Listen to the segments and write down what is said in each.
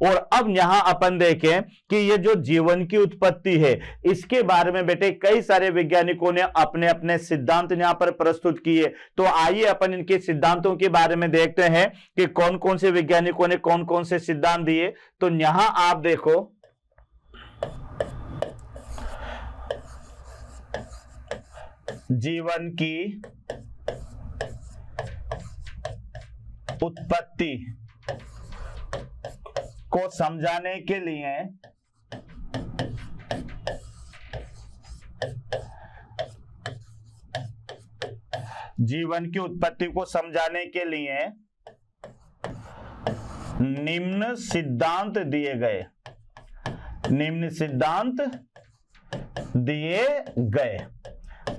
और अब यहां अपन देखें कि ये जो जीवन की उत्पत्ति है इसके बारे में बेटे कई सारे वैज्ञानिकों ने अपने अपने सिद्धांत यहां पर प्रस्तुत किए। तो आइए अपन इनके सिद्धांतों के बारे में देखते हैं कि कौन कौन से वैज्ञानिकों ने कौन कौन से सिद्धांत दिए। तो यहां आप देखो, जीवन की उत्पत्ति को समझाने के लिए जीवन की उत्पत्ति को समझाने के लिए निम्न सिद्धांत दिए गए, निम्न सिद्धांत दिए गए।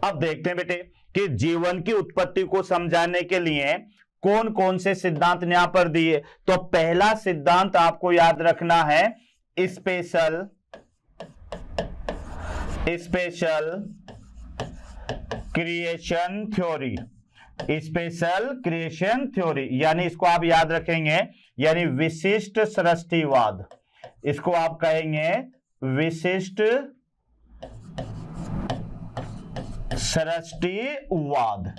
अब देखते हैं बेटे कि जीवन की उत्पत्ति को समझाने के लिए कौन कौन से सिद्धांत यहां पर दिए। तो पहला सिद्धांत आपको याद रखना है special creation theory, special creation theory, यानी इसको आप याद रखेंगे यानी विशिष्ट सृष्टिवाद, इसको आप कहेंगे विशिष्ट सृष्टिवाद,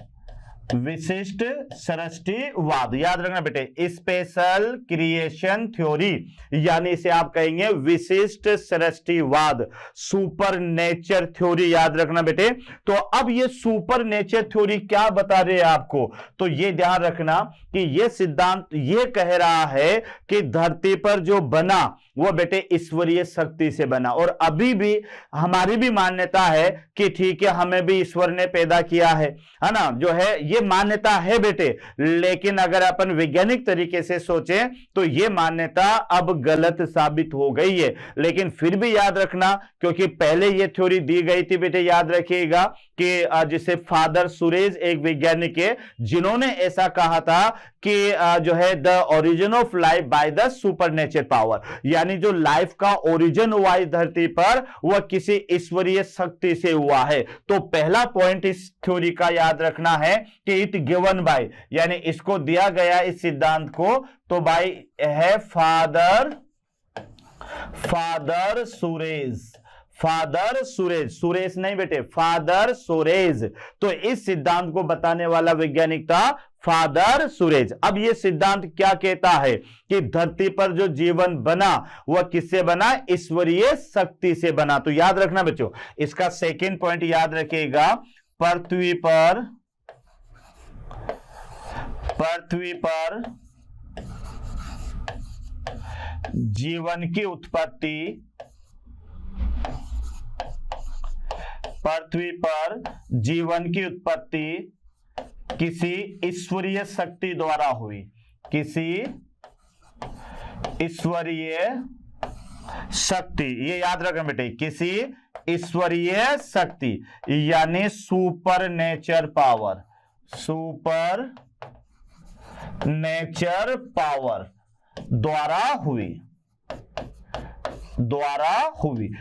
विशिष्ट सृष्टिवाद याद रखना बेटे। स्पेशल क्रिएशन थ्योरी यानी इसे आप कहेंगे विशिष्ट सृष्टिवाद, सुपर नेचर थ्योरी याद रखना बेटे। तो अब ये सुपर नेचर थ्योरी क्या बता रहे हैं आपको, तो ये ध्यान रखना कि ये सिद्धांत ये कह रहा है कि धरती पर जो बना वो बेटे ईश्वरीय शक्ति से बना। और अभी भी हमारी भी मान्यता है कि ठीक है हमें भी ईश्वर ने पैदा किया है ना, जो है ये मान्यता है बेटे। लेकिन अगर अपन वैज्ञानिक तरीके से सोचें तो ये मान्यता अब गलत साबित हो गई है। लेकिन फिर भी याद रखना, क्योंकि पहले ये थ्योरी दी गई थी बेटे, याद रखिएगा कि जिसे फादर सुरेश एक वैज्ञानिक है जिन्होंने ऐसा कहा था कि जो है the origin of life by the supernature power, यानी जो लाइफ का ओरिजिन हुआ इस धरती पर वह किसी ईश्वरीय शक्ति से हुआ है। तो पहला पॉइंट इस थ्योरी का याद रखना है कि इट गिवन बाय, यानी इसको दिया गया इस सिद्धांत को तो बाय है फादर सुरेश, फादर सुरेश, सुरेश नहीं बेटे फादर सुरेश। तो इस सिद्धांत को बताने वाला वैज्ञानिक था फादर सुरेश। अब यह सिद्धांत क्या कहता है कि धरती पर जो जीवन बना वह किससे बना, ईश्वरीय शक्ति से बना। तो याद रखना बच्चों, इसका सेकंड पॉइंट याद रखिएगा, पृथ्वी पर जीवन की उत्पत्ति, पृथ्वी पर जीवन की उत्पत्ति किसी ईश्वरीय शक्ति द्वारा हुई, किसी ईश्वरीय शक्ति, ये याद रखना बेटे, किसी ईश्वरीय शक्ति यानी super nature power, super nature power द्वारा हुई।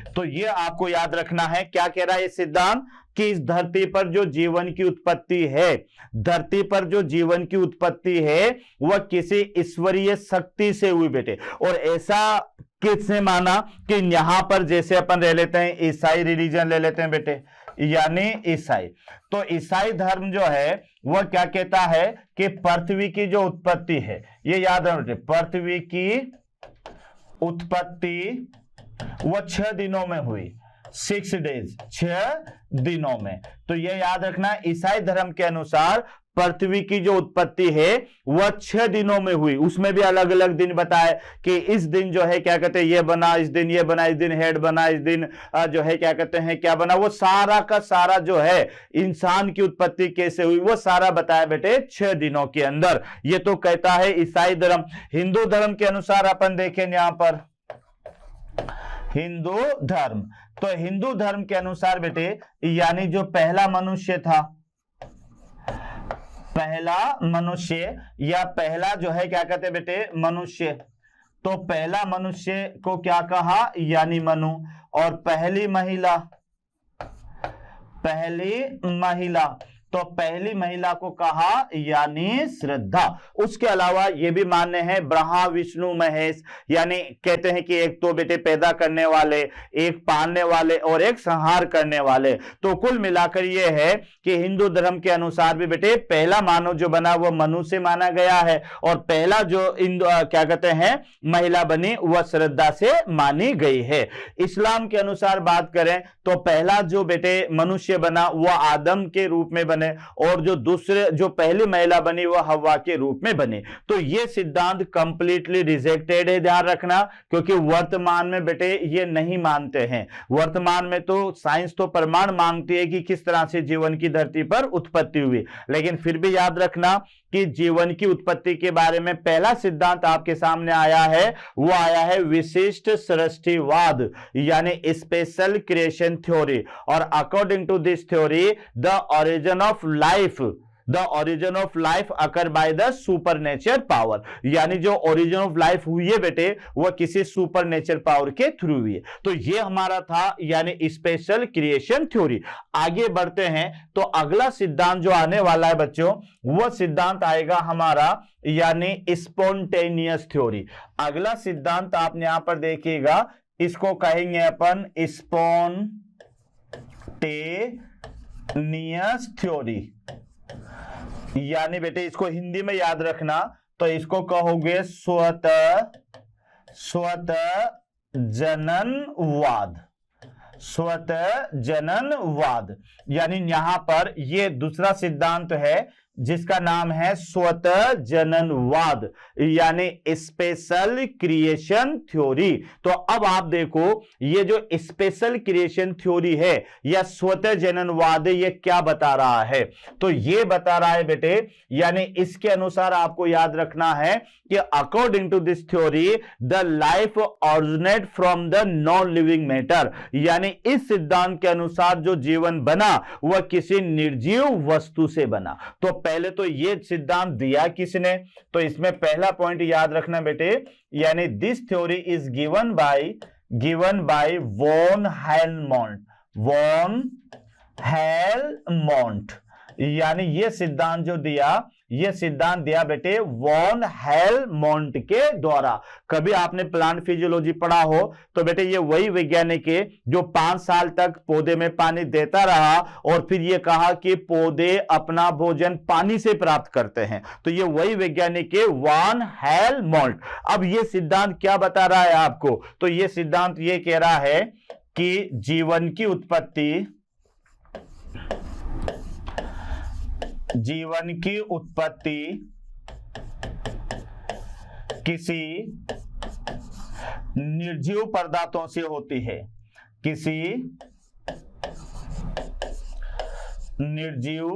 तो ये आपको याद रखना है। क्या कह रहा है ये सिद्धांत कि इस धरती पर जो जीवन की उत्पत्ति है, धरती पर जो जीवन की उत्पत्ति है वह किसी ईश्वरीय शक्ति से हुई बेटे। और ऐसा किसने माना कि यहां पर जैसे अपन रह लेते हैं ईसाई रिलीजन ले लेते हैं बेटे, यानी ईसाई। तो ईसाई धर्म जो है वह क्या कहता है कि पृथ्वी की जो उत्पत्ति है, ये याद रखना बेटे, पृथ्वी की उत्पत्ति वह 6 दिनों में हुई, 6 डेज, 6 दिनों में। तो यह याद रखना, ईसाई धर्म के अनुसार पृथ्वी की जो उत्पत्ति है वह 6 दिनों में हुई। उसमें भी अलग अलग दिन बताए कि इस दिन जो है क्या कहते हैं ये बना, इस दिन ये बना, इस दिन हेड बना, इस दिन जो है क्या कहते हैं क्या बना। वो सारा का सारा जो है इंसान की उत्पत्ति कैसे हुई वो सारा बताया बेटे 6 दिनों के अंदर। ये तो कहता है ईसाई धर्म। हिंदू धर्म के अनुसार अपन देखें यहां पर हिंदू धर्म, तो हिंदू धर्म के अनुसार बेटे यानी जो पहला मनुष्य था, पहला मनुष्य या पहला जो है क्या कहते हैं बेटे मनुष्य, तो पहला मनुष्य को क्या कहा यानी मनु। और पहली महिला तो पहली महिला को कहा यानी श्रद्धा। उसके अलावा यह भी मान्य है ब्रह्मा विष्णु महेश, यानी कहते हैं कि एक तो बेटे पैदा करने वाले, एक पालने वाले और एक संहार करने वाले। तो कुल मिलाकर यह है कि हिंदू धर्म के अनुसार भी बेटे पहला मानव जो बना वो मनुष्य माना गया है, और पहला जो क्या कहते हैं महिला बनी वह श्रद्धा से मानी गई है। इस्लाम के अनुसार बात करें तो पहला जो बेटे मनुष्य बना वह आदम के रूप में बने, और जो पहली महिला बनी वह हव्वा के रूप में बनी। तो यह सिद्धांत कंप्लीटली रिजेक्टेड है, ध्यान रखना, क्योंकि वर्तमान में बेटे ये नहीं मानते हैं। वर्तमान में तो साइंस तो प्रमाण मांगती है कि किस तरह से जीवन की धरती पर उत्पत्ति हुई, लेकिन फिर भी याद रखना कि जीवन की उत्पत्ति के बारे में पहला सिद्धांत आपके सामने आया है, वो आया है विशिष्ट सृष्टिवाद यानी स्पेशल क्रिएशन थ्योरी। और according to this theory the origin of life occur by the super nature power, यानी जो ओरिजिन ऑफ लाइफ हुई है बेटे वह किसी सुपर नेचर पावर के थ्रू हुई है। तो ये हमारा था यानी स्पेशल क्रिएशन थ्योरी। आगे बढ़ते हैं तो अगला सिद्धांत जो आने वाला है बच्चों, वह सिद्धांत आएगा हमारा यानी स्पॉन्टेनियस थ्योरी। अगला सिद्धांत आपने यहां पर देखिएगा, इसको कहेंगे अपन स्पॉन्टेनियस थ्योरी, यानी बेटे इसको हिंदी में याद रखना तो इसको कहोगे स्वतः जननवाद। यानी यहां पर ये दूसरा सिद्धांत है जिसका नाम है स्वतः जननवाद यानी स्पेशल क्रिएशन थ्योरी। तो अब आप देखो ये जो स्पेशल क्रिएशन थ्योरी है या स्वतः जननवाद ये क्या बता रहा है, तो ये बता रहा है बेटे यानी इसके अनुसार आपको याद रखना है कि according to this theory the life originate from the non living matter, यानी इस सिद्धांत के अनुसार जो जीवन बना वह किसी निर्जीव वस्तु से बना। तो पहले तो यह सिद्धांत दिया किसने, तो इसमें पहला पॉइंट याद रखना बेटे यानी this theory is given by van Helmont, यानी यह सिद्धांत जो दिया यह सिद्धांत दिया बेटे वॉन हेलमोंट के द्वारा। कभी आपने प्लांट फिजियोलॉजी पढ़ा हो तो बेटे ये वही वैज्ञानिक है जो 5 साल तक पौधे में पानी देता रहा और फिर ये कहा कि पौधे अपना भोजन पानी से प्राप्त करते हैं। तो ये वही वैज्ञानिक है वॉन हेलमोंट। अब ये सिद्धांत क्या बता रहा है आपको, तो ये सिद्धांत ये कह रहा है कि जीवन की उत्पत्ति किसी निर्जीव पदार्थों से होती है, किसी निर्जीव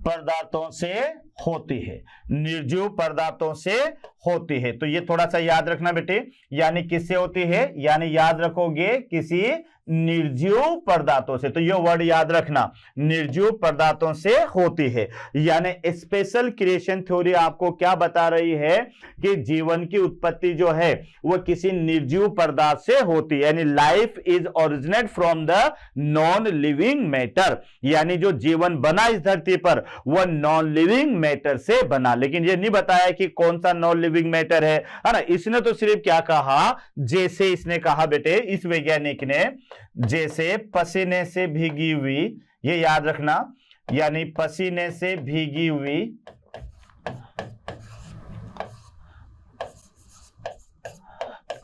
पदार्थों से होती है, निर्जीव पदार्थों से होती है। तो ये थोड़ा सा याद रखना बेटे, यानी किससे होती है, यानी याद रखोगे किसी निर्जीव पदार्थों से। तो ये वर्ड याद रखना, निर्जीव पदार्थों से होती है। यानी स्पेशल क्रिएशन थ्योरी आपको क्या बता रही है कि जीवन की उत्पत्ति जो है वह किसी निर्जीव पदार्थ से होती है, यानी life is originate from the non living matter, यानी जो जीवन बना इस धरती पर वह नॉन लिविंग मैटर से बना। लेकिन यह नहीं बताया कि कौन सा नॉन लिविंग मैटर है ना। इसने तो सिर्फ क्या कहा, जैसे इसने कहा बेटे इस वैज्ञानिक ने, जैसे पसीने से भीगी हुई, ये याद रखना, यानी पसीने से भीगी हुई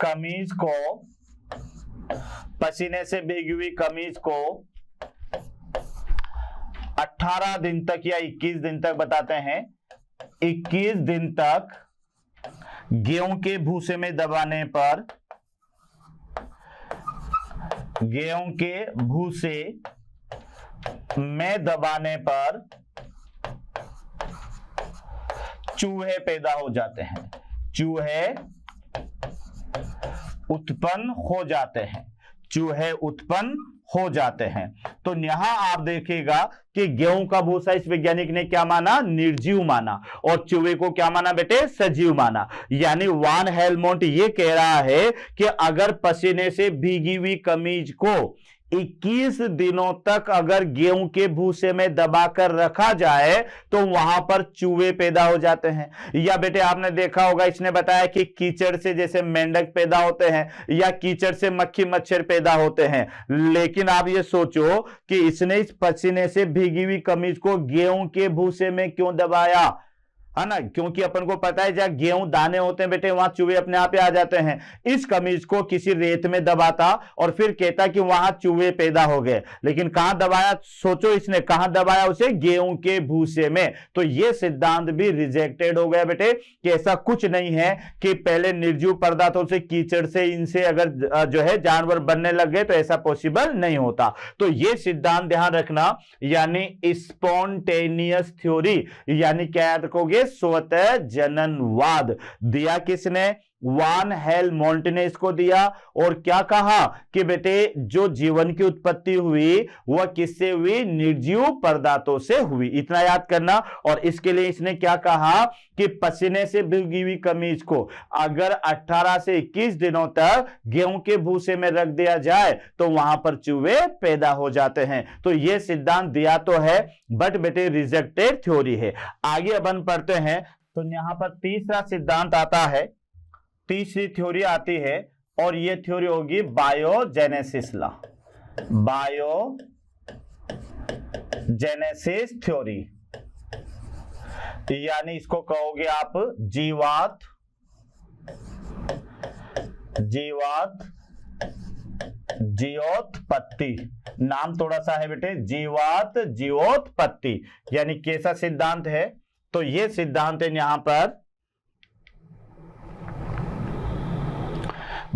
कमीज को, पसीने से भीगी हुई कमीज को 18 दिन तक या 21 दिन तक बताते हैं, 21 दिन तक गेहूं के भूसे में दबाने पर, गेहूं के भूसे में दबाने पर चूहे पैदा हो जाते हैं, चूहे उत्पन्न हो जाते हैं, चूहे उत्पन्न हो जाते हैं। तो यहां आप देखिएगा कि गेहूं का भूसा इस वैज्ञानिक ने क्या माना, निर्जीव माना, और चूहे को क्या माना बेटे, सजीव माना। यानी वॉन हेलमोंट ये कह रहा है कि अगर पसीने से भीगी हुई कमीज को 21 दिनों तक अगर गेहूं के भूसे में दबाकर रखा जाए तो वहां पर चूहे पैदा हो जाते हैं। या बेटे आपने देखा होगा, इसने बताया कि कीचड़ से जैसे मेंढक पैदा होते हैं या कीचड़ से मक्खी मच्छर पैदा होते हैं। लेकिन आप ये सोचो कि इसने इस पसीने से भीगी हुई कमीज को गेहूं के भूसे में क्यों दबाया, है ना, क्योंकि अपन को पता है जहां गेहूं दाने होते हैं बेटे वहां चूहे अपने आप आ जाते हैं। इस कमीज को किसी रेत में दबाता और फिर कहता कि वहां चूहे पैदा हो गए, लेकिन कहां दबाया, सोचो इसने कहां दबाया उसे, गेहूं के भूसे में। तो यह सिद्धांत भी रिजेक्टेड हो गया बेटे कि ऐसा कुछ नहीं है कि पहले निर्जीव पदार्थों से, कीचड़ से, इनसे अगर जो है जानवर बनने लग गए तो ऐसा पॉसिबल नहीं होता। तो यह सिद्धांत ध्यान रखना, यानी स्पॉन्टेनियस थ्योरी, यानी क्या याद रखोगे, स्वतः जननवाद। दिया किसने, वान हेलमोंट ने इसको दिया। और क्या कहा कि बेटे जो जीवन की उत्पत्ति हुई वह किससे हुई, निर्जीव पदार्थों से हुई, इतना याद करना। और इसके लिए इसने क्या कहा कि पसीने से भीगी हुई कमीज को अगर 18 से 21 दिनों तक गेहूं के भूसे में रख दिया जाए तो वहां पर चूहे पैदा हो जाते हैं। तो यह सिद्धांत दिया तो है बट बेटे रिजेक्टेड थ्योरी है। आगे अपन पढ़ते हैं, तो यहां पर तीसरा सिद्धांत आता है, तीसरी थ्योरी आती है और यह थ्योरी होगी बायोजेनेसिस लॉ, बायोजेनेसिस थ्योरी, यानी इसको कहोगे आप जीवोत्पत्ति। नाम थोड़ा सा है बेटे, जीवोत्पत्ति, यानी कैसा सिद्धांत है, तो यह सिद्धांत है यहां पर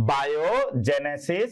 बायोजेनेसिस,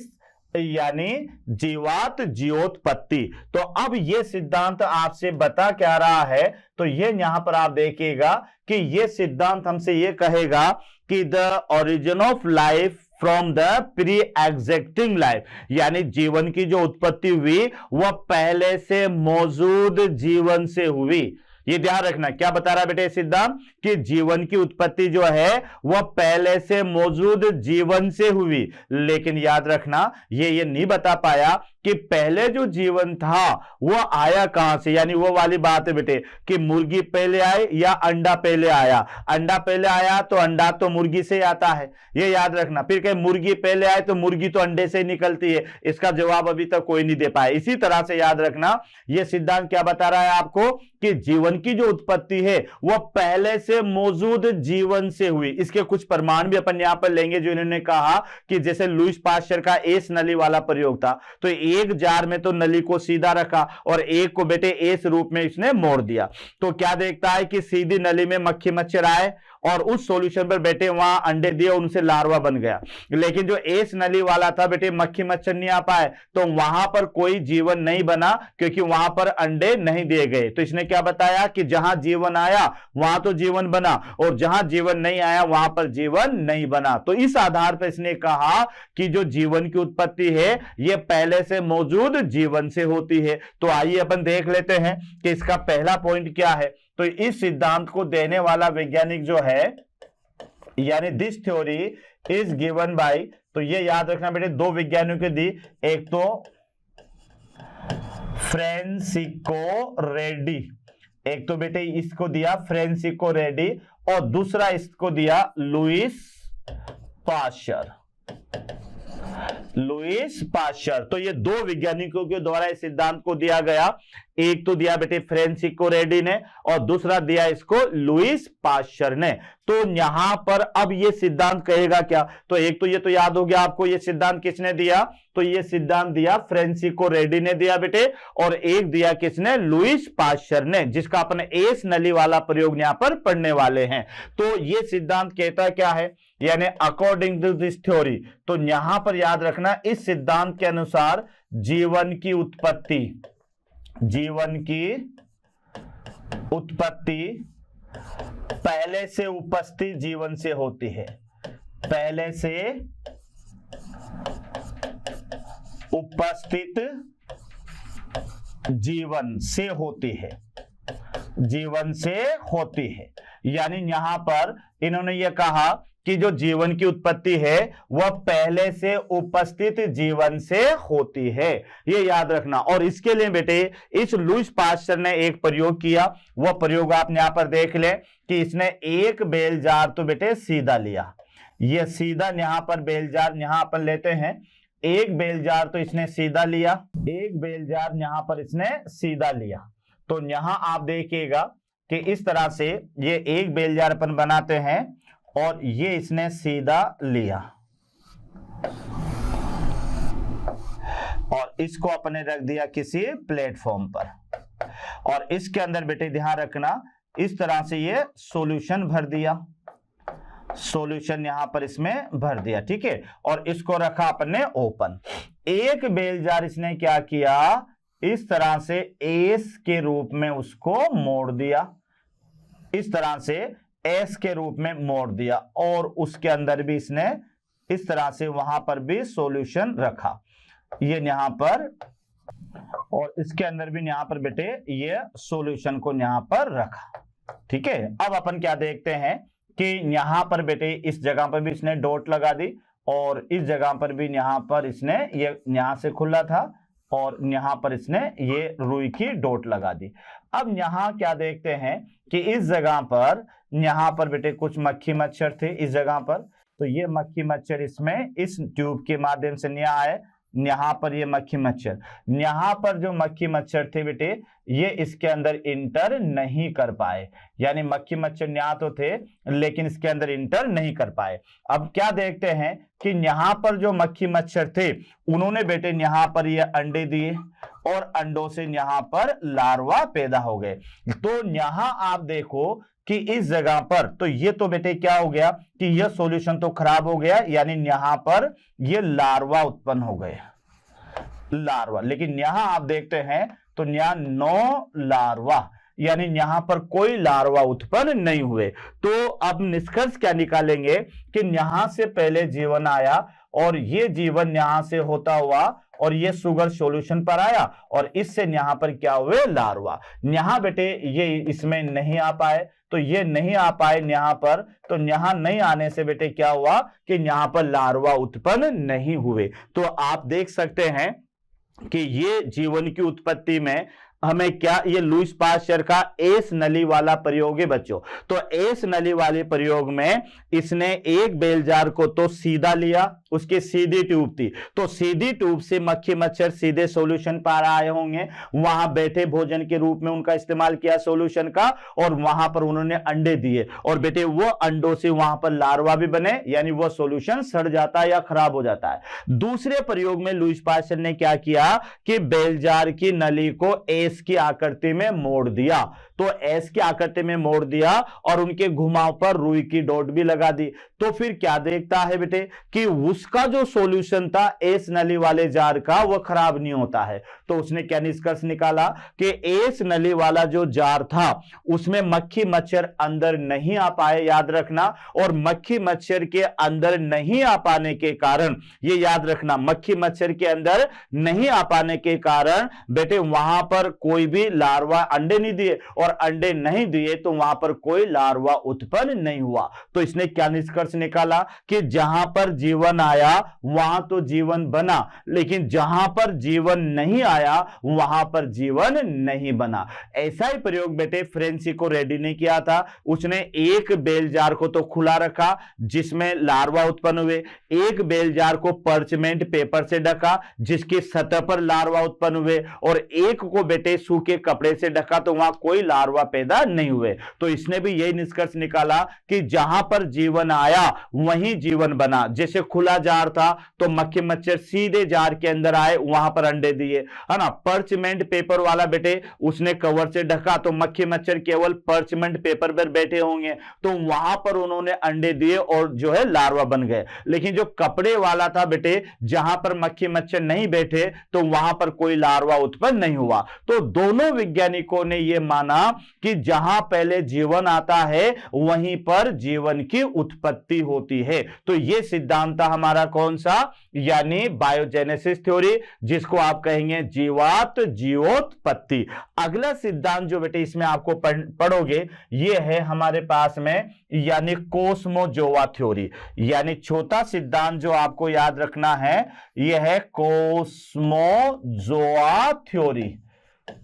यानी जीवोत्पत्ति। तो अब यह सिद्धांत आपसे बता क्या रहा है, तो यह यहां पर आप देखिएगा कि यह सिद्धांत हमसे यह कहेगा कि the origin of life from the pre existing life, यानी जीवन की जो उत्पत्ति हुई वह पहले से मौजूद जीवन से हुई। ये ध्यान रखना, क्या बता रहा है बेटे सिद्धांत, कि जीवन की उत्पत्ति जो है वह पहले से मौजूद जीवन से हुई। लेकिन याद रखना ये नहीं बता पाया कि पहले जो जीवन था वह आया कहां से, यानी वो वाली बात है बेटे कि मुर्गी पहले आई या अंडा पहले आया। अंडा पहले आया तो अंडा तो मुर्गी से आता है, ये याद रखना। फिर कहीं मुर्गी पहले आए तो मुर्गी तो अंडे से निकलती है, इसका जवाब अभी तक कोई नहीं दे पाया। इसी तरह से याद रखना यह सिद्धांत क्या बता रहा है आपको कि जीवन की जो उत्पत्ति है वह पहले से मौजूद जीवन से हुई। इसके कुछ प्रमाण भी अपन यहां पर लेंगे, जो इन्होंने कहा कि जैसे लुईस पाश्चर का एस नली वाला प्रयोग था, तो एक जार में तो नली को सीधा रखा और एक को बेटे एस रूप में इसने मोड़ दिया। तो क्या देखता है कि सीधी नली में मक्खी मच्छर आए और उस सॉल्यूशन पर बेटे वहां अंडे दिए, उनसे लार्वा बन गया। लेकिन जो एस नली वाला था बेटे मक्खी मच्छर नहीं आ पाए, तो वहां पर कोई जीवन नहीं बना क्योंकि वहां पर अंडे नहीं दिए गए। तो इसने क्या बताया कि जहां जीवन आया वहां तो जीवन बना और जहां जीवन नहीं आया वहां पर जीवन नहीं बना। तो इस आधार पर इसने कहा कि जो जीवन की उत्पत्ति है यह पहले से मौजूद जीवन से होती है। तो आइए अपन देख लेते हैं कि इसका पहला पॉइंट क्या है। तो इस सिद्धांत को देने वाला वैज्ञानिक जो है, यानी this theory is given bye, तो ये याद रखना बेटे दो वैज्ञानिकों को दी, एक तो फ्रांसिस्को रेड्डी, एक तो बेटे इसको दिया फ्रांसिस्को रेड्डी और दूसरा इसको दिया लुईस पाश्चर। तो ये दो वैज्ञानिकों के द्वारा इस सिद्धांत को दिया गया। एक तो दिया बेटे फ्रांसिस्को रेड्डी ने और दूसरा दिया इसको लुईस पाश्चर ने। तो यहां पर अब ये सिद्धांत कहेगा क्या, तो एक तो ये तो याद हो गया आपको, ये सिद्धांत किसने दिया, तो ये सिद्धांत दिया फ्रांसिस्को रेड्डी ने दिया बेटे, और एक दिया किसने, लुईस पाश्चर ने, जिसका अपन एस नली वाला प्रयोग यहां पर पढ़ने वाले हैं। तो ये सिद्धांत कहता क्या है, यानी अकॉर्डिंग टू दिस थ्योरी, तो यहां पर याद रखना इस सिद्धांत के अनुसार जीवन की उत्पत्ति पहले से उपस्थित जीवन से होती है, पहले से उपस्थित जीवन से होती है, जीवन से होती है। यानी यहां पर इन्होंने यह कहा कि जो जीवन की उत्पत्ति है वह पहले से उपस्थित जीवन से होती है, ये याद रखना। और इसके लिए बेटे इस लुईस पास्चर ने एक प्रयोग किया, वह प्रयोग आप यहां पर देख ले कि इसने एक बेल जार तो बेटे सीधा लिया, ये सीधा यहां पर बेल जार यहां अपन लेते हैं, एक बेल जार तो इसने सीधा लिया, एक बेल जार यहां पर इसने सीधा लिया। तो यहां आप देखिएगा कि इस तरह से ये एक बेल जार अपन बनाते हैं और ये इसने सीधा लिया और इसको अपने रख दिया किसी प्लेटफॉर्म पर, और इसके अंदर बेटे ध्यान रखना इस तरह से ये सॉल्यूशन भर दिया, सॉल्यूशन यहां पर इसमें भर दिया, ठीक है। और इसको रखा अपने ओपन। एक बेल जार इसने क्या किया, इस तरह से एस के रूप में उसको मोड़ दिया, इस तरह से एस के रूप में मोड़ दिया, और उसके अंदर भी इसने इस तरह से वहां पर भी सॉल्यूशन रखा, ये यहां पर, और इसके अंदर भी यहां पर बेटे ये सॉल्यूशन को यहां पर रखा, ठीक है। अब अपन क्या देखते हैं कि यहां पर बेटे इस जगह पर भी इसने डॉट लगा दी, और इस जगह पर भी यहां पर इसने ये यहां से खुला था और यहां पर इसने ये रुई की डॉट लगा दी। अब यहां क्या देखते हैं कि इस जगह पर यहां पर बेटे कुछ मक्खी मच्छर थे इस जगह पर, तो ये मक्खी मच्छर इसमें इस ट्यूब के माध्यम से नहीं आए, यहां पर ये मक्खी मच्छर, यहां पर जो मक्खी मच्छर थे बेटे ये इसके अंदर इंटर नहीं कर पाए, यानी मक्खी मच्छर यहाँ तो थे लेकिन इसके अंदर इंटर नहीं कर पाए। अब क्या देखते हैं कि यहां पर जो मक्खी मच्छर थे उन्होंने बेटे यहां पर ये अंडे दिए और अंडों से यहां पर लार्वा पैदा हो गए। तो यहां आप देखो कि इस जगह पर तो ये तो बेटे क्या हो गया कि यह सॉल्यूशन तो खराब हो गया, यानी यहां पर ये लार्वा उत्पन्न हो गए, लार्वा। लेकिन यहां आप देखते हैं तो यहां नो लार्वा, यानी यहां पर कोई लार्वा उत्पन्न नहीं हुए। तो अब निष्कर्ष क्या निकालेंगे कि यहां से पहले जीवन आया और ये जीवन यहां से होता हुआ और ये शुगर सॉल्यूशन पर आया और इससे यहां पर क्या हुए, लार्वा। यहां बेटे ये इसमें नहीं आ पाए, तो ये नहीं आ पाए यहां पर, तो यहां नहीं आने से बेटे क्या हुआ कि यहां पर लार्वा उत्पन्न नहीं हुए। तो आप देख सकते हैं कि ये जीवन की उत्पत्ति में हमें क्या, ये लुईस पास्चर का एस नली वाला प्रयोग है बच्चों। तो एस नली वाले प्रयोग में इसने एक बेल जार को तो सीधा लिया, उसकी सीधी ट्यूब थी, तो सीधी ट्यूब से मक्खी मच्छर सीधे सॉल्यूशन पर आए होंगे, वहां बैठे भोजन के रूप में उनका इस्तेमाल किया सॉल्यूशन का, और वहां पर उन्होंने अंडे दिए और बेटे वो अंडों से वहां पर लार्वा भी बने, यानी वो सॉल्यूशन सड़ जाता है या खराब हो जाता है। दूसरे प्रयोग में लुईस पास्चर ने क्या किया कि बेल जार की नली को एस की आकृति में मोड़ दिया, तो एस की आकृति में मोड़ दिया और उनके घुमाव पर रुई की डॉट भी लगा दी। तो फिर क्या देखता है बेटे कि उसका जो सॉल्यूशन था एस नली वाले जार का वो खराब नहीं होता है। तो उसने क्या निष्कर्ष निकाला कि एस नली वाला जो जार था उसमें मक्खी मच्छर अंदर नहीं आ पाए, याद रखना, और मक्खी मच्छर के अंदर नहीं आ पाने के कारण, ये याद रखना, मक्खी मच्छर के अंदर नहीं आ पाने के कारण बेटे वहां पर कोई भी लार्वा अंडे नहीं दिए, और अंडे नहीं दिए तो वहां पर कोई लार्वा उत्पन्न नहीं हुआ। तो इसने क्या निष्कर्ष निकाला कि जहां पर जीवन आया वहां तो जीवन बना, लेकिन जहां पर जीवन नहीं आया वहां पर जीवन नहीं बना। ऐसा ही प्रयोग बेटे फ्रेंसिको रेड्डी ने किया था। उसने एक बेल जार को तो खुला रखा जिसमें लार्वा उत्पन्न हुए, एक बेल जार को पर्चमेंट पेपर से ढका जिसकी सतह पर लार्वा उत्पन्न हुए, और एक को बेटे सूखे कपड़े से ढका तो वहां कोई लार्वा पैदा नहीं हुए। तो इसने भी यही निष्कर्ष निकाला कि जहां पर जीवन आया वहीं जीवन बना। जैसे खुला जार था तो मक्खी मच्छर सीधे जार के अंदर आए, वहां पर अंडे दिए, है ना। पर्चमेंट पेपर वाला बेटे उसने कवर से ढका तो मक्खी मच्छर केवल पर्चमेंट पेपर पर बैठे होंगे, तो वहां पर उन्होंने अंडे दिए और जो है लार्वा बन गए। लेकिन जो कपड़े वाला था बेटे, जहां पर मक्खी मच्छर नहीं बैठे तो वहां पर कोई लार्वा उत्पन्न नहीं हुआ। तो दोनों वैज्ञानिकों ने यह माना कि जहां पहले जीवन आता है वहीं पर जीवन की उत्पत्ति होती है। तो यह सिद्धांत हमारा कौन सा, यानी बायोजेनेसिस थ्योरी, जिसको आप कहेंगे जीवात जीवोत्पत्ति। अगला सिद्धांत जो बेटे इसमें आपको पढ़ोगे यह है हमारे पास में, यानी कोस्मोजोआ थ्योरी। यानी छोटा सिद्धांत जो आपको याद रखना है यह है कोस्मोजोआ थ्योरी।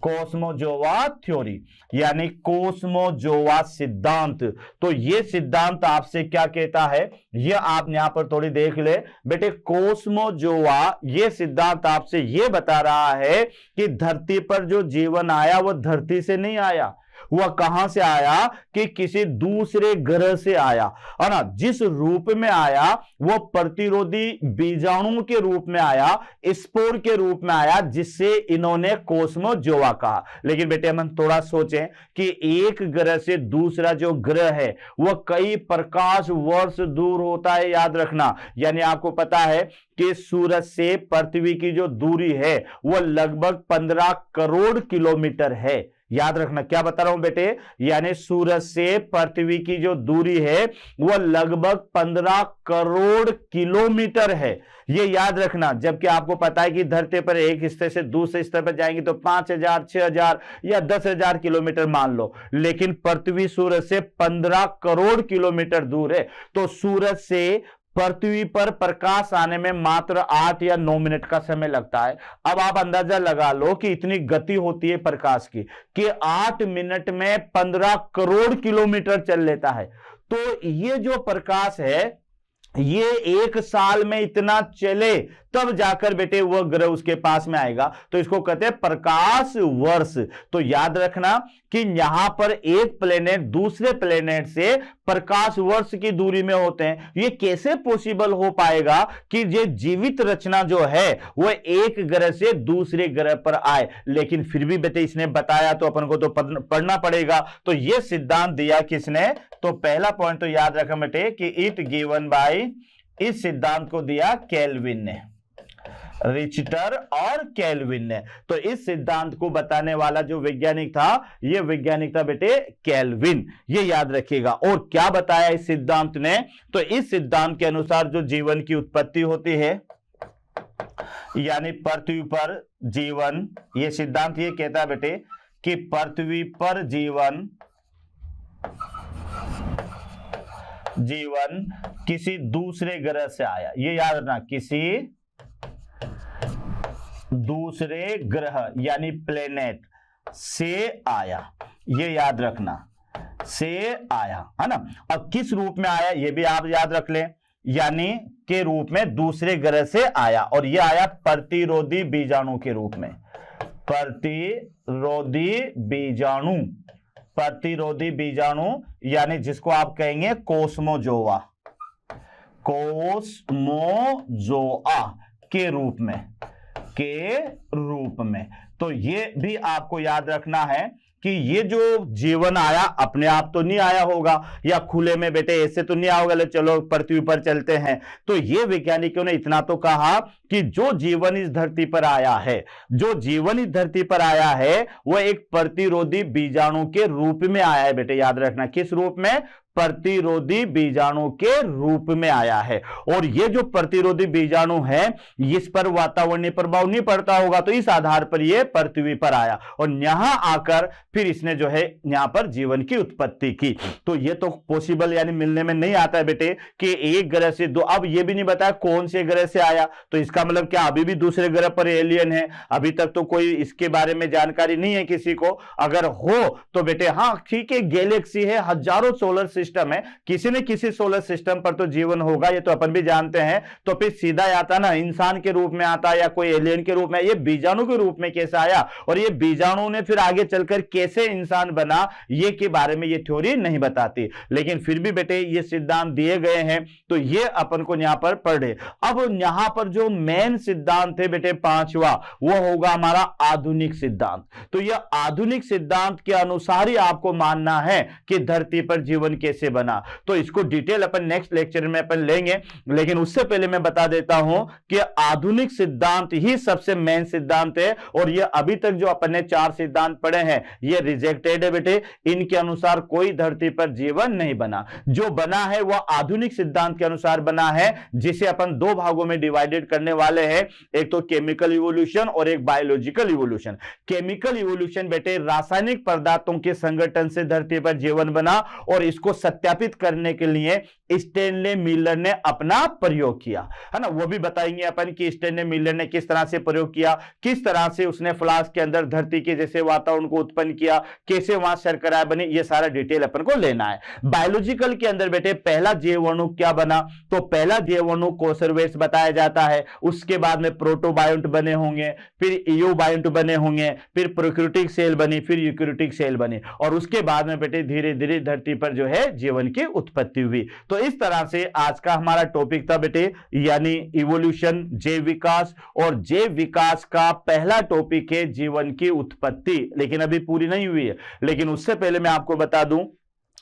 कोस्मोजोआ थ्योरी यानी कोस्मोजोआ सिद्धांत। तो यह सिद्धांत आपसे क्या कहता है, यह आप यहां पर थोड़ी देख ले बेटे। कोस्मोजोआ यह सिद्धांत आपसे यह बता रहा है कि धरती पर जो जीवन आया वह धरती से नहीं आया, वह कहां से आया कि किसी दूसरे ग्रह से आया, है ना। जिस रूप में आया वह प्रतिरोधी बीजाणु के रूप में आया, स्पोर के रूप में आया, जिससे इन्होंने कोस्मोजोआ कहा। लेकिन बेटे हम थोड़ा सोचें कि एक ग्रह से दूसरा जो ग्रह है वह कई प्रकाश वर्ष दूर होता है, याद रखना। यानी आपको पता है कि सूरज से पृथ्वी की जो दूरी है वह लगभग 15 करोड़ किलोमीटर है। याद रखना क्या बता रहा हूं बेटे, यानी सूरज से पृथ्वी की जो दूरी है वह लगभग 15 करोड़ किलोमीटर है, ये याद रखना। जबकि आपको पता है कि धरती पर एक हिस्से से दूसरे हिस्से पर जाएंगे तो 5000, 6000 या 10,000 किलोमीटर मान लो, लेकिन पृथ्वी सूरज से 15 करोड़ किलोमीटर दूर है। तो सूरज से पृथ्वी पर प्रकाश आने में मात्र 8 या 9 मिनट का समय लगता है। अब आप अंदाजा लगा लो कि इतनी गति होती है प्रकाश की कि 8 मिनट में 15 करोड़ किलोमीटर चल लेता है। तो ये जो प्रकाश है ये 1 साल में इतना चले तब जाकर बेटे वह ग्रह उसके पास में आएगा, तो इसको कहते हैं प्रकाश वर्ष। तो याद रखना कि यहां पर एक प्लेनेट दूसरे प्लेनेट से प्रकाश वर्ष की दूरी में होते हैं। ये कैसे पॉसिबल हो पाएगा कि ये जीवित रचना जो है वह एक ग्रह से दूसरे ग्रह पर आए। लेकिन फिर भी बेटे इसने बताया तो अपन को तो पढ़ना पड़ेगा। तो यह सिद्धांत दिया किसने, तो पहला पॉइंट तो याद रखना बेटे कि इट गिवन बाय, इस सिद्धांत को दिया केल्विन ने, रिचटर और केल्विन ने। तो इस सिद्धांत को बताने वाला जो वैज्ञानिक था यह वैज्ञानिक था बेटे केल्विन, ये याद रखिएगा। और क्या बताया इस सिद्धांत ने, तो इस सिद्धांत के अनुसार जो जीवन की उत्पत्ति होती है, यानी पृथ्वी पर जीवन, यह सिद्धांत ये कहता है बेटे कि पृथ्वी पर जीवन किसी दूसरे ग्रह से आया। ये याद रखना, किसी दूसरे ग्रह यानी प्लेनेट से आया, ये याद रखना, से आया, है ना। अब किस रूप में आया ये भी आप याद रख लें, यानी के रूप में दूसरे ग्रह से आया, और ये आया प्रतिरोधी बीजाणु के रूप में। प्रतिरोधी बीजाणु, प्रतिरोधी बीजाणु यानी जिसको आप कहेंगे कोस्मोजोआ, कोस्मोजोआ के रूप में। तो ये भी आपको याद रखना है कि ये जो जीवन आया अपने आप तो नहीं आया होगा, या खुले में बेटे ऐसे तो नहीं आया होगा चलो पृथ्वी पर चलते हैं। तो ये वैज्ञानिकों ने इतना तो कहा कि जो जीवन इस धरती पर आया है, जो जीवन इस धरती पर आया है वह एक प्रतिरोधी बीजाणु के रूप में आया है। बेटे याद रखना, किस रूप में, प्रतिरोधी बीजाणु के रूप में आया है। और ये जो प्रतिरोधी बीजाणु है इस पर वातावरणीय प्रभाव नहीं पड़ता होगा, तो इस आधार पर ये पृथ्वी पर आया और यहां आकर फिर इसने जो है यहां पर जीवन की उत्पत्ति की। तो ये तो पॉसिबल यानी मिलने में नहीं आता है बेटे कि एक ग्रह से दो। अब ये भी नहीं बताया कौन से ग्रह से आया, तो इसका मतलब क्या अभी भी दूसरे ग्रह पर एलियन है? अभी तक तो कोई इसके बारे में जानकारी नहीं है किसी को। अगर हो तो बेटे हाँ ठीक है, गैलेक्सी है, हजारों सोलर सिस्टम है, किसी न किसी सोलर सिस्टम पर तो जीवन होगा, ये तो अपन भी जानते हैं। तो फिर सीधा आता ना इंसान के रूप में आता या कोई एलियन के रूप में, ये बीजाणु के रूप में कैसे आया और ये बीजाणु ने फिर आगे चलकर कैसे इंसान बना, ये के बारे में ये थ्योरी नहीं बताती। लेकिन फिर भी बेटे ये सिद्धांत दिए गए हैं तो ये अपन को यहां पर पढ़े। अब यहां पर जो मेन सिद्धांत है बेटे पांचवा, वो होगा हमारा आधुनिक सिद्धांत। तो यह आधुनिक सिद्धांत के अनुसार ही आपको मानना है कि धरती पर जीवन कैसे कैसे बना, तो इसको डिटेल अपन नेक्स्ट लेक्चर में अपन लेंगे। लेकिन उससे पहले मैं बता देता हूं कि आधुनिक सिद्धांत ही सबसे मेन सिद्धांत है, और ये अभी तक जो अपन ने 4 सिद्धांत पढ़े हैं ये रिजेक्टेड है बेटे। इनके अनुसार कोई धरती पर जीवन नहीं बना। जो बना है वह आधुनिक सिद्धांत के अनुसार बना है, जिसे अपन 2 भागों में डिवाइडेड करने वाले हैं, एक तो केमिकल इवोल्यूशन और एक बायोलॉजिकल इवोल्यूशन। केमिकल इवोल्यूशन बेटे रासायनिक पदार्थों के संगठन से धरती पर जीवन बना, और इसको सत्यापित करने के लिए स्टैनले मिलर ने अपना प्रयोग किया, है ना। वो भी बताएंगे अपन कि स्टैनले मिलर ने किस तरह से प्रयोग किया, किस तरह से उसने फ्लास्क के अंदर धरती के जैसे वातावरण को उत्पन्न किया, कैसे वहां शर्कराएं बनी, ये सारा डिटेल अपन को लेना है। बायोलॉजिकल के अंदर बेटे पहला जैव अणु क्या बना, तो पहला जैव अणु कोसरवेट्स बताया जाता है। उसके बाद में प्रोटोबायोंट बने होंगे, फिर यूबायोंट बने होंगे, फिर प्रोकैरियोटिक सेल बनी, फिर यूकैरियोटिक सेल बनी, और उसके बाद में बेटे धीरे धीरे धरती पर जो है जीवन की उत्पत्ति हुई। तो इस तरह से आज का हमारा टॉपिक था बेटे, यानी इवोल्यूशन, जैव विकास, और जैव विकास का पहला टॉपिक है जीवन की उत्पत्ति। लेकिन अभी पूरी नहीं हुई है, लेकिन उससे पहले मैं आपको बता दूं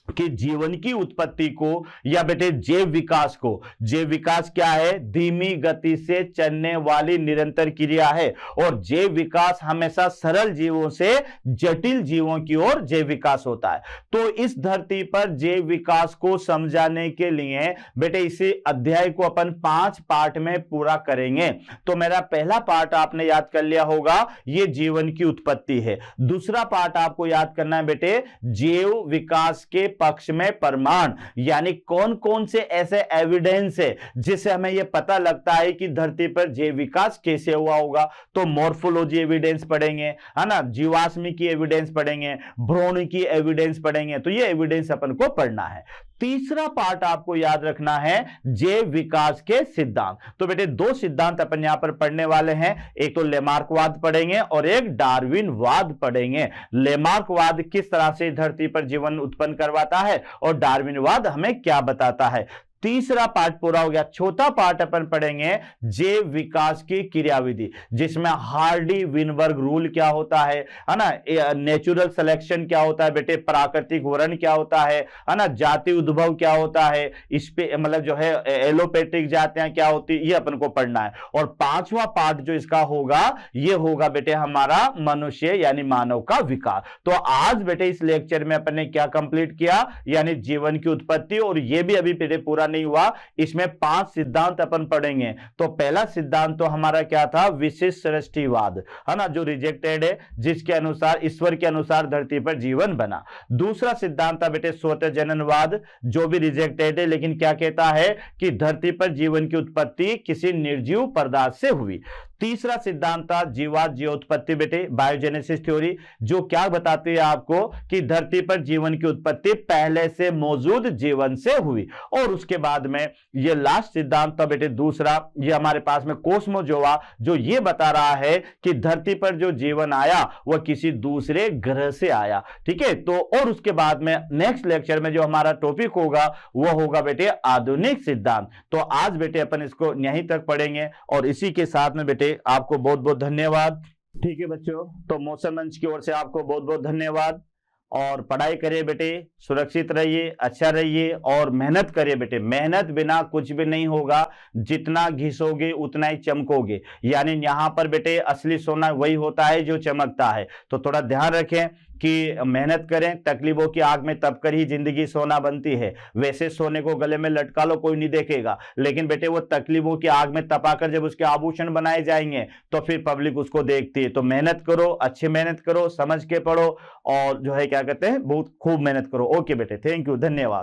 कि जीवन की उत्पत्ति को या बेटे जैव विकास को, जैव विकास क्या है, धीमी गति से चलने वाली निरंतर क्रिया है, और जैव विकास हमेशा सरल जीवों से जटिल जीवों की ओर जैव विकास होता है। तो इस धरती पर जैव विकास को समझाने के लिए बेटे इसी अध्याय को अपन 5 पार्ट में पूरा करेंगे। तो मेरा पहला पार्ट आपने याद कर लिया होगा, यह जीवन की उत्पत्ति है। दूसरा पार्ट आपको याद करना है बेटे, जैव विकास के पक्ष में प्रमाण, यानी कौन कौन से ऐसे एविडेंस है जिससे हमें यह पता लगता है कि धरती पर जैव विकास कैसे हुआ होगा। तो मॉर्फोलॉजी एविडेंस पढ़ेंगे, है ना, जीवाश्म की एविडेंस पढ़ेंगे, भ्रूण की एविडेंस पढ़ेंगे। तो ये एविडेंस अपन को पढ़ना है। तीसरा पार्ट आपको याद रखना है, जैव विकास के सिद्धांत। तो बेटे 2 सिद्धांत अपन यहां पर पढ़ने वाले हैं, एक तो लेमार्कवाद पढ़ेंगे और एक डार्विनवाद पढ़ेंगे। लेमार्कवाद किस तरह से धरती पर जीवन उत्पन्न करवाता है, और डार्विनवाद हमें क्या बताता है। तीसरा पार्ट पूरा हो गया। चौथा पार्ट अपन पढ़ेंगे जैव विकास की क्रियाविधि, जिसमें हार्डी विनबर्ग रूल क्या होता है ना, नेचुरल सिलेक्शन क्या होता है बेटे, प्राकृतिक वर्ण क्या होता है ना, जाति उद्भव क्या होता है, इस पे मतलब जो है एलोपैथिक जातियां क्या होती, ये अपन को पढ़ना है। और 5वां पार्ट जो इसका होगा, ये होगा बेटे हमारा मनुष्य यानी मानव का विकास। तो आज बेटे इस लेक्चर में अपन ने क्या कंप्लीट किया, यानी जीवन की उत्पत्ति, और ये भी अभी बेटे पूरा नहीं हुआ। इसमें 5 सिद्धांत अपन पढ़ेंगे। तो पहला सिद्धांत तो हमारा क्या था, विशिष्ट सृष्टिवाद, है ना, जो रिजेक्टेड है, जिसके अनुसार ईश्वर के अनुसार धरती पर जीवन बना। दूसरा सिद्धांत था बेटे स्वतः जननवाद, जो भी रिजेक्टेड है, लेकिन क्या कहता है कि धरती पर जीवन की उत्पत्ति किसी निर्जीव पदार्थ से हुई। तीसरा सिद्धांत था जीवात जीवोत्पत्ति बेटे, बायोजेनेसिस थ्योरी, जो क्या बताती है आपको कि धरती पर जीवन की उत्पत्ति पहले से मौजूद जीवन से हुई। और उसके बाद में ये लास्ट सिद्धांत था बेटे दूसरा, ये हमारे पास में कोस्मोजोआ, जो ये बता रहा है कि धरती पर जो जीवन आया वह किसी दूसरे ग्रह से आया। ठीक है, तो और उसके बाद में नेक्स्ट लेक्चर में जो हमारा टॉपिक होगा वह होगा बेटे आधुनिक सिद्धांत। तो आज बेटे अपन इसको यहीं तक पढ़ेंगे, और इसी के साथ में बेटे आपको बहुत बहुत धन्यवाद। ठीक है बच्चों, तो मौसम मंच की ओर से आपको बहुत बहुत धन्यवाद। और पढ़ाई करिए बेटे, सुरक्षित रहिए, अच्छा रहिए और मेहनत करिए बेटे। मेहनत बिना कुछ भी नहीं होगा, जितना घिसोगे उतना ही चमकोगे। यानी यहाँ पर बेटे असली सोना वही होता है जो चमकता है। तो थोड़ा ध्यान रखें कि मेहनत करें, तकलीफों की आग में तप कर ही जिंदगी सोना बनती है। वैसे सोने को गले में लटका लो कोई नहीं देखेगा, लेकिन बेटे वो तकलीफों की आग में तपाकर जब उसके आभूषण बनाए जाएंगे तो फिर पब्लिक उसको देखती है। तो मेहनत करो, अच्छी मेहनत करो, समझ के पढ़ो, और जो है क्या कहते हैं बहुत खूब मेहनत करो। ओके बेटे, थैंक यू, धन्यवाद।